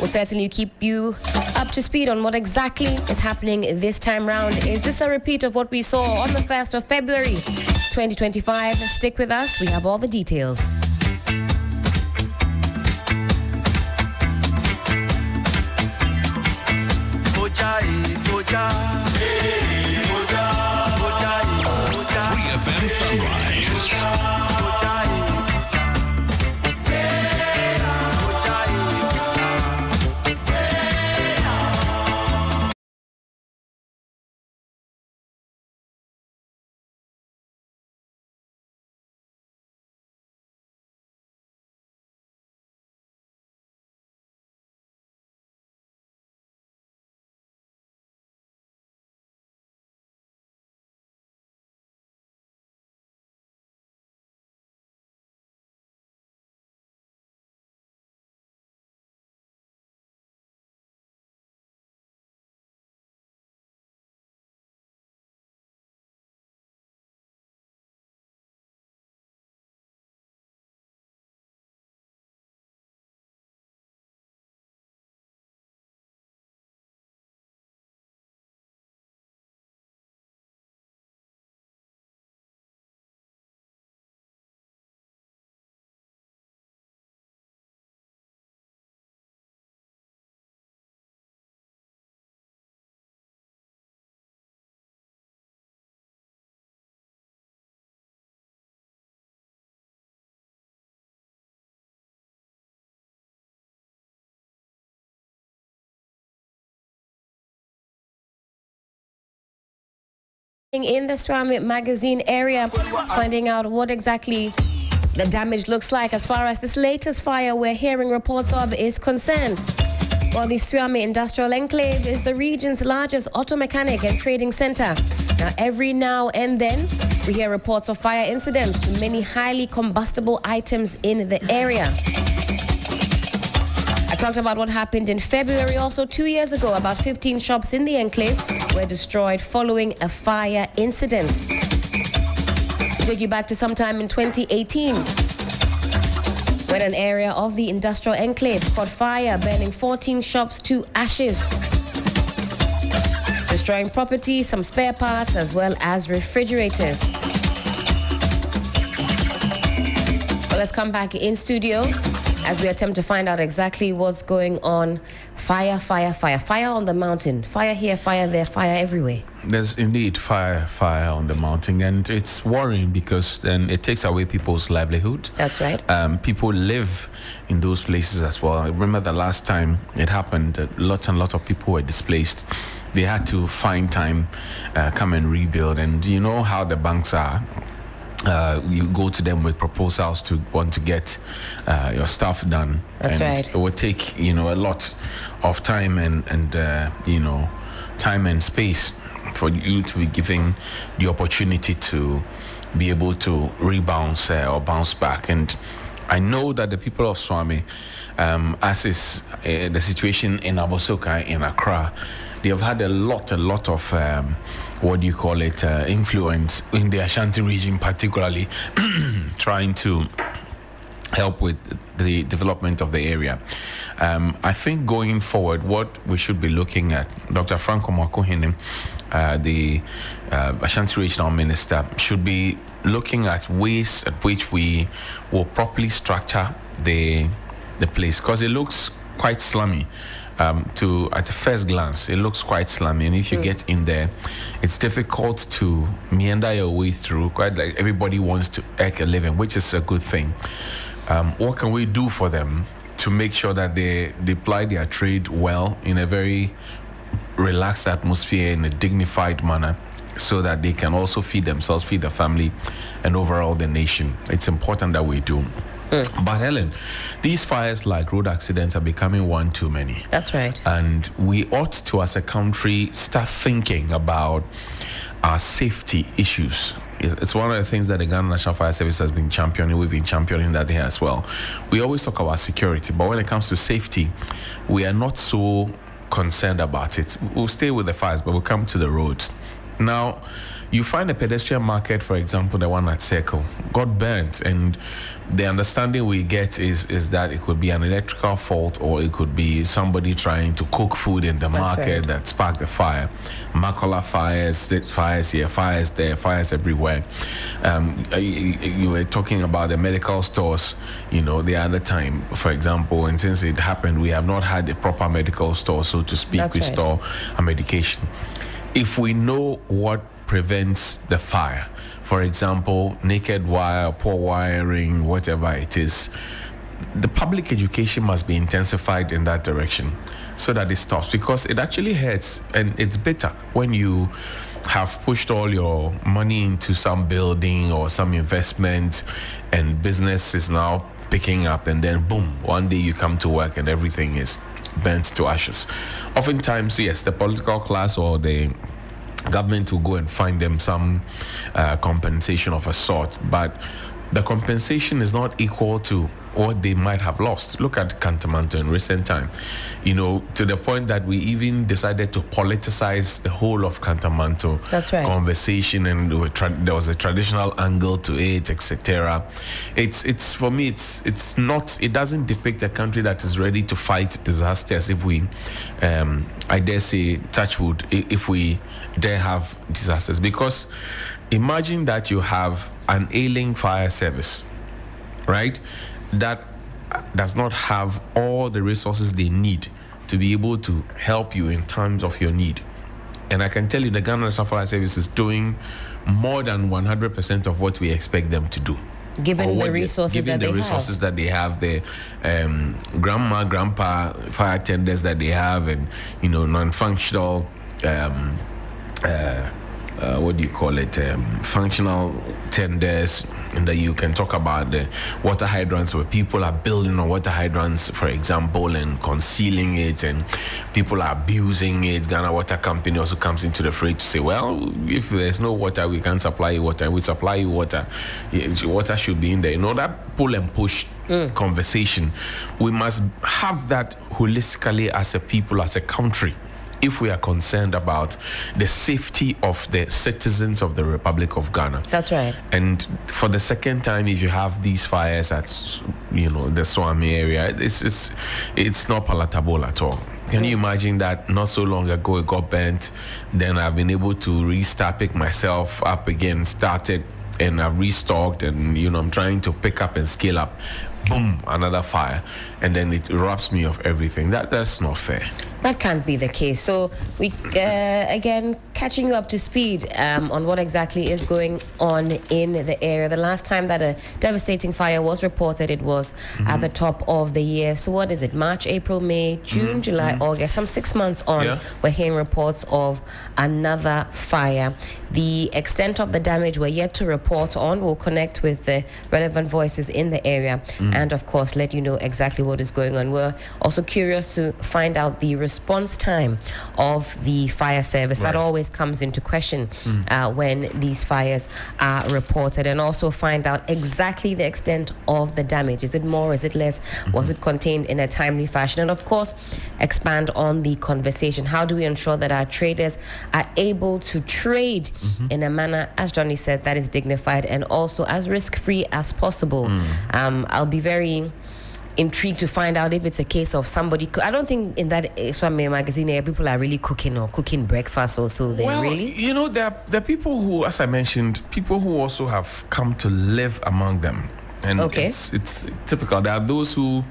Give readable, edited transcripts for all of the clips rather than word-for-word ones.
We'll certainly keep you up to speed on what exactly is happening this time round. Is this a repeat of what we saw on the 1st of February 2025? Stick with us. We have all the details. In the Suame magazine area, finding out what exactly the damage looks like as far as this latest fire we're hearing reports of is concerned. Well, the Suame Industrial Enclave is the region's largest auto mechanic and trading center. Now, every now and then, we hear reports of fire incidents with many highly combustible items in the area. I talked about what happened in February, also 2 years ago. About 15 shops in the enclave were destroyed following a fire incident. Take you back to sometime in 2018 when an area of the industrial enclave caught fire, burning 14 shops to ashes, destroying property, some spare parts, as well as refrigerators. Well, let's come back in studio as we attempt to find out exactly what's going on. Fire, fire, fire. Fire on the mountain. Fire here, fire there, fire everywhere. There's indeed fire on the mountain, and it's worrying because then it takes away people's livelihood. That's right. People live in those places as well. I remember the last time it happened, lots and lots of people were displaced. They had to find time, come and rebuild, and you know how the banks are. You go to them with proposals to want to get your stuff done. That's right. It would take, a lot of time and time and space for you to be given the opportunity to be able to rebound or bounce back. And I know that the people of Suame, as is the situation in Abosoka, in Accra, they have had a lot of influence in the Ashanti region, particularly trying to help with the development of the area. I think going forward, what we should be looking at, Dr. Franco Makohene, the Ashanti Regional Minister, should be looking at ways at which we will properly structure the place, because it looks quite slummy. At the first glance, it looks quite slummy, and if you get in there, it's difficult to meander your way through. Quite like everybody wants to make a living, which is a good thing. What can we do for them to make sure that they ply their trade well in a very relaxed atmosphere, in a dignified manner, so that they can also feed themselves, feed their family, and overall the nation? It's important that we do. But Helen, these fires, like road accidents, are becoming one too many. That's right. And we ought to, as a country, start thinking about our safety issues. It's one of the things that the Ghana National Fire Service has been championing. We've been championing that here as well. We always talk about security, but when it comes to safety, we are not so concerned about it. We'll stay with the fires, but we'll come to the roads. Now, you find a pedestrian market, for example, the one at Circle, got burnt, and the understanding we get is that it could be an electrical fault, or it could be somebody trying to cook food in the market that sparked the fire. Makola fires, fires here, fires there, fires everywhere. You were talking about the medical stores, the other time, for example, and since it happened, we have not had a proper medical store, so to speak, restore a medication. If we know what prevents the fire, for example, naked wire, poor wiring, whatever it is, the public education must be intensified in that direction so that it stops, because it actually hurts and it's bitter when you have pushed all your money into some building or some investment and business is now picking up, and then boom, one day you come to work and everything is burnt to ashes. Oftentimes, yes, the political class or the government will go and find them some compensation of a sort, but the compensation is not equal to what they might have lost. Look at Kantamanto in recent time, to the point that we even decided to politicize the whole of Kantamanto conversation, and there was a traditional angle to it, etc. It's for me, it's not. It doesn't depict a country that is ready to fight disasters. If we, I dare say, touch wood, if we dare have disasters, because imagine that you have an ailing fire service, right? That does not have all the resources they need to be able to help you in times of your need. And I can tell you the Ghana National Fire Service is doing more than 100% of what we expect them to do. Given the resources that they have, the grandma, grandpa fire tenders that they have, and non-functional functional tenders, and that you can talk about the water hydrants, where people are building on water hydrants, for example, and concealing it, and people are abusing it. Ghana Water Company also comes into the fray to say, well, if there's no water, we can't supply you water. We supply you water. Water should be in there. That pull and push conversation. We must have that holistically as a people, as a country, if we are concerned about the safety of the citizens of the Republic of Ghana. That's right. And for the second time, if you have these fires at, the Suame area, it's not palatable at all. Can you imagine that not so long ago it got burnt, then I've been able to restart, pick myself up again, started, and I've restocked, and I'm trying to pick up and scale up. Boom, another fire, and then it robs me of everything. That's not fair. That can't be the case. So we again catching you up to speed on what exactly is going on in the area. The last time that a devastating fire was reported, it was at the top of the year. So what is it? March, April, May, June, July, August. Some 6 months on, we're hearing reports of another fire. The extent of the damage we're yet to report on. We'll connect with the relevant voices in the area and, of course, let you know exactly what is going on. We're also curious to find out the response time of the fire service. That always comes into question when these fires are reported, and also find out exactly the extent of the damage. Is it more? Is it less? Was it contained in a timely fashion? And, of course, expand on the conversation. How do we ensure that our traders are able to trade in a manner, as Johnny said, that is dignified and also as risk-free as possible? I'll be very intrigued to find out if it's a case of somebody. I don't think in that Suame magazine people are really cooking breakfast or so. Really, there are people who, as I mentioned, people who also have come to live among them, and it's typical. There are those who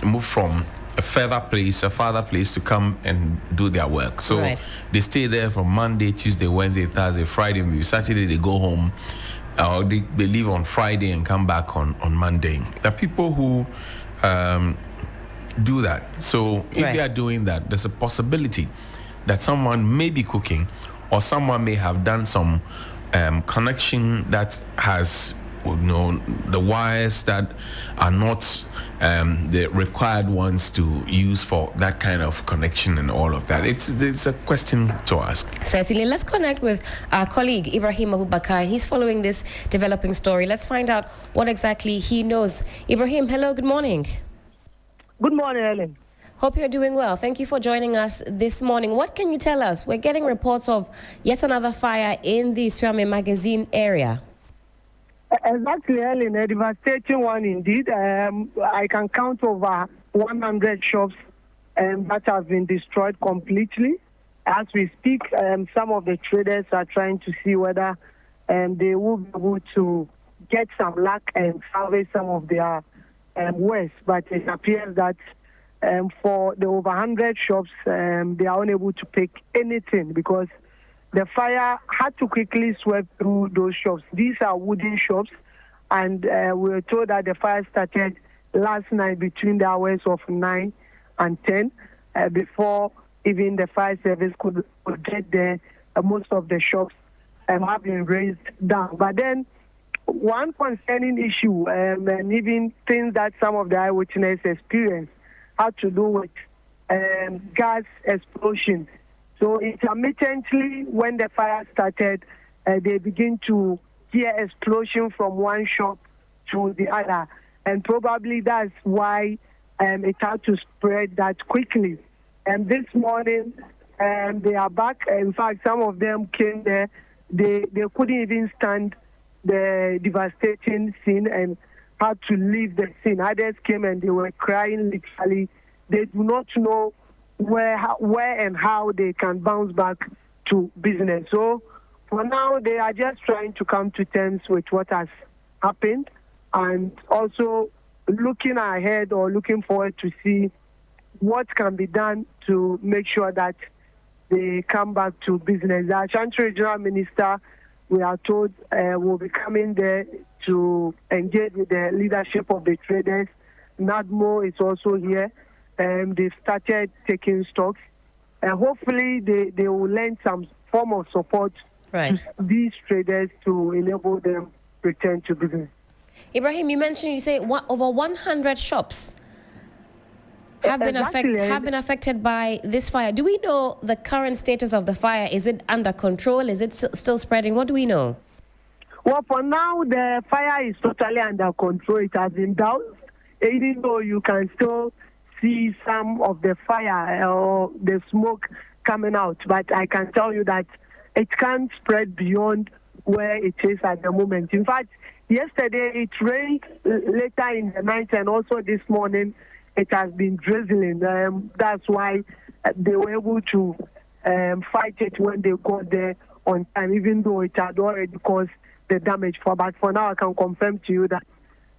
move from a farther place to come and do their work. So they stay there from Monday, Tuesday, Wednesday, Thursday, Friday, maybe Saturday they go home. Or they leave on Friday and come back on Monday. There are people who do that. So if they are doing that, there's a possibility that someone may be cooking, or someone may have done some connection that has the wires that are not the required ones to use for that kind of connection and all of that. It's a question to ask. Certainly. Let's connect with our colleague Ibrahim Abubakar. He's following this developing story. Let's find out what exactly he knows. Ibrahim, hello, good morning. Good morning, Ellen. Hope you're doing well. Thank you for joining us this morning. What can you tell us? We're getting reports of yet another fire in the Suame magazine area. Exactly, Ellen, a devastating one indeed. I can count over 100 shops that have been destroyed completely. As we speak, some of the traders are trying to see whether they will be able to get some luck and salvage some of their waste. But it appears that for the over 100 shops, they are unable to pick anything because the fire had to quickly sweep through those shops. These are wooden shops, and we were told that the fire started last night between the hours of 9 and 10 before even the fire service could get there. Most of the shops have been raised down. But then one concerning issue and even things that some of the eyewitnesses experienced had to do with gas explosions. So intermittently, when the fire started, they begin to hear explosion from one shop to the other. And probably that's why it had to spread that quickly. And this morning, they are back. In fact, some of them came there. They couldn't even stand the devastating scene and had to leave the scene. Others came and they were crying literally. They do not know where and how they can bounce back to business. So for now, they are just trying to come to terms with what has happened and also looking ahead or looking forward to see what can be done to make sure that they come back to business. The Ashanti Regional Minister, we are told, will be coming there to engage with the leadership of the traders. NADMO is also here. They've started taking stocks. Hopefully, they will lend some form of support to these traders to enable them return to business. Ibrahim, you say over 100 shops have been affected by this fire. Do we know the current status of the fire? Is it under control? Is it still spreading? What do we know? Well, for now, the fire is totally under control. It has been doused, even though you can still see some of the fire or the smoke coming out. But I can tell you that it can't spread beyond where it is at the moment. In fact, yesterday it rained later in the night, and also this morning it has been drizzling. That's why they were able to fight it when they got there on time, even though it had already caused the damage. But for now, I can confirm to you that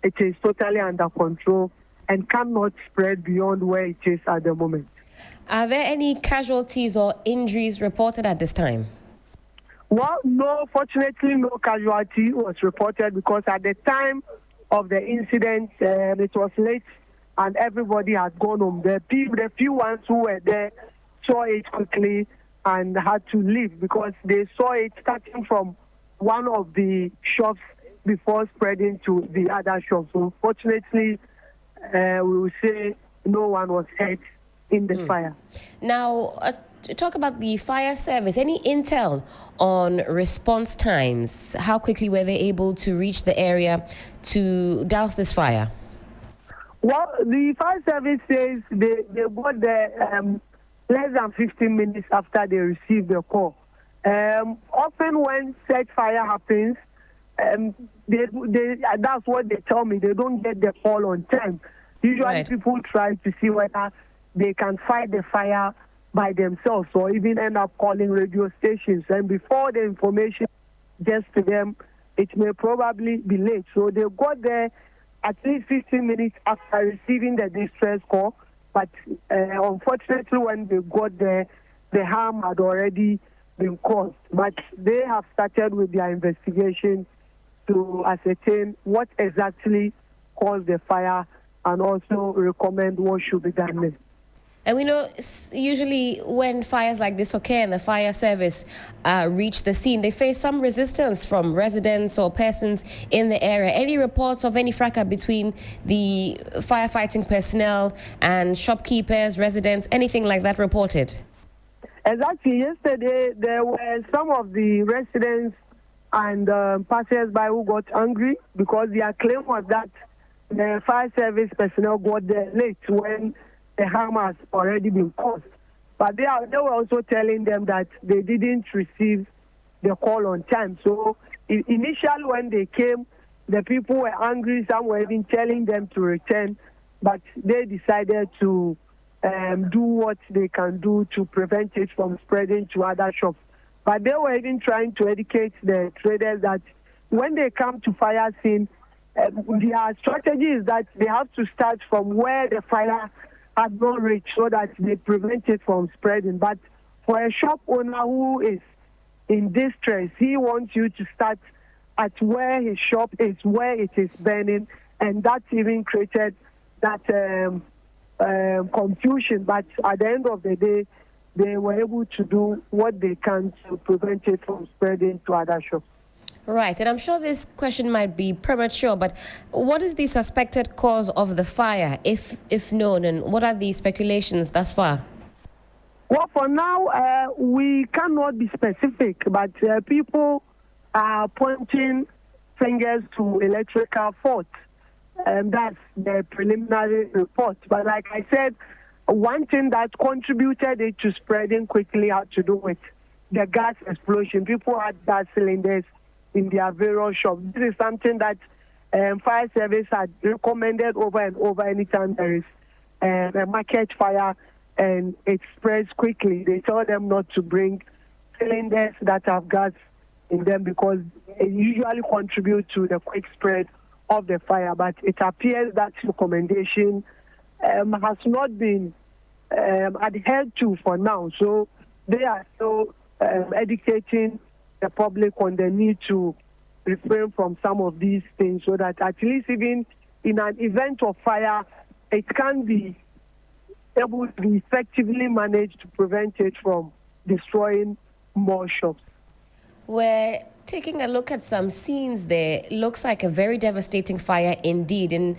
it is totally under control and cannot spread beyond where it is at the moment. Are there any casualties or injuries reported at this time? Well, no, fortunately, no casualty was reported because at the time of the incident, it was late and everybody had gone home. The few ones who were there saw it quickly and had to leave because they saw it starting from one of the shops before spreading to the other shops. So fortunately, we will say no one was hurt in the fire. Now, talk about the fire service. Any intel on response times? How quickly were they able to reach the area to douse this fire? Well, the fire service says they got there less than 15 minutes after they received the call. Often when such fire happens, that's what they tell me. They don't get the call on time. Usually people try to see whether they can fight the fire by themselves or even end up calling radio stations. And before the information gets to them, it may probably be late. So they got there at least 15 minutes after receiving the distress call. But unfortunately, when they got there, the harm had already been caused. But they have started with their investigation to ascertain what exactly caused the fire and also recommend what should be done next. And we know usually when fires like this occur and the fire service reach the scene, they face some resistance from residents or persons in the area. Any reports of any fracas between the firefighting personnel and shopkeepers, residents, anything like that reported? Exactly. Yesterday, there were some of the residents and passers-by who got angry because their claim was that the fire service personnel got there late when the harm has already been caused. But they were also telling them that they didn't receive the call on time. So initially when they came, the people were angry. Some were even telling them to return, but they decided to do what they can do to prevent it from spreading to other shops. But they were even trying to educate the traders that when they come to fire scene, their strategy is that they have to start from where the fire had not reached so that they prevent it from spreading. But for a shop owner who is in distress, he wants you to start at where his shop is, where it is burning, and that even created that confusion. But at the end of the day, they were able to do what they can to prevent it from spreading to other shops. Right, and I'm sure this question might be premature, but what is the suspected cause of the fire, if known, and what are the speculations thus far? Well, for now, we cannot be specific, but people are pointing fingers to electrical fault, and that's the preliminary report. But like I said, one thing that contributed it to spreading quickly had to do with the gas explosion. People had gas cylinders in their various shops. This is something that fire service had recommended over and over. Anytime there is a market fire and it spreads quickly, they tell them not to bring cylinders that have gas in them because it usually contributes to the quick spread of the fire. But it appears that recommendation has not been adhered to for now. So they are still educating the public on the need to refrain from some of these things so that at least even in an event of fire, it can be able to be effectively managed to prevent it from destroying more shops. We're taking a look at some scenes there. Looks like a very devastating fire indeed. In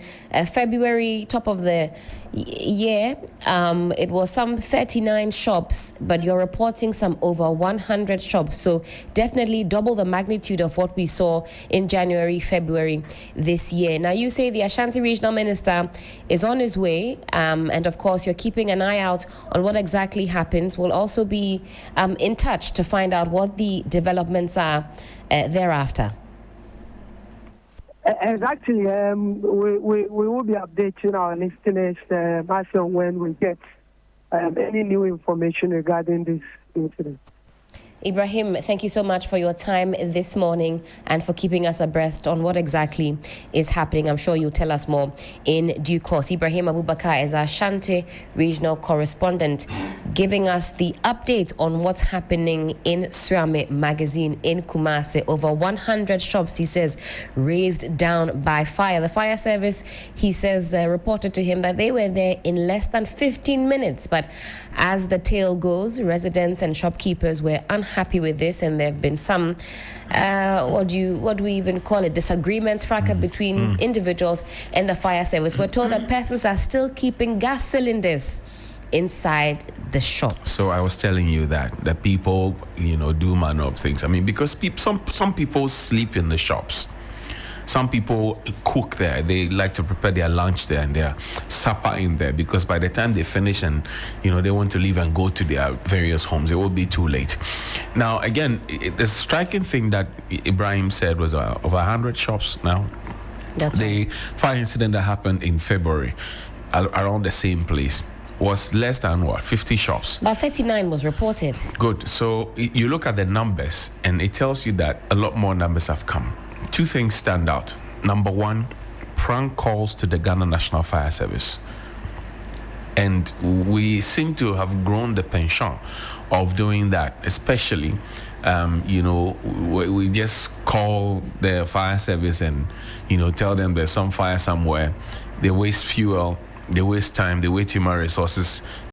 February, top of the year, it was some 39 shops, but you're reporting some over 100 shops. So definitely double the magnitude of what we saw in January, February this year. Now, you say the Ashanti Regional Minister is on his way, and of course, you're keeping an eye out on what exactly happens. We'll also be in touch to find out what the developments are thereafter. Exactly. We will be updating our listeners as and when we get any new information regarding this incident. Ibrahim, thank you so much for your time this morning and for keeping us abreast on what exactly is happening. I'm sure you'll tell us more in due course. Ibrahim Abubakar is our Ashanti regional correspondent, giving us the update on what's happening in Suame magazine in Kumasi. Over 100 shops, he says, razed down by fire. The fire service, he says, reported to him that they were there in less than 15 minutes. But as the tale goes, residents and shopkeepers were unhappy with this, and there have been some, what do we even call it, disagreements, fracas between individuals and the fire service. We're told that persons are still keeping gas cylinders inside the shops. So I was telling you that people, do manner of things. I mean, because some people sleep in the shops. Some people cook there. They like to prepare their lunch there and their supper in there, because by the time they finish and, they want to leave and go to their various homes, it will be too late. Now, again, the striking thing that Ibrahim said was over 100 shops now. That's the right. fire incident that happened in February around the same place was less than 50 shops. About 39 was reported. Good. So you look at the numbers and it tells you that a lot more numbers have come. Two things stand out. Number one, prank calls to the Ghana National Fire Service. And we seem to have grown the penchant of doing that, especially, we just call the fire service and, tell them there's some fire somewhere. They waste fuel, they waste time, they waste human resources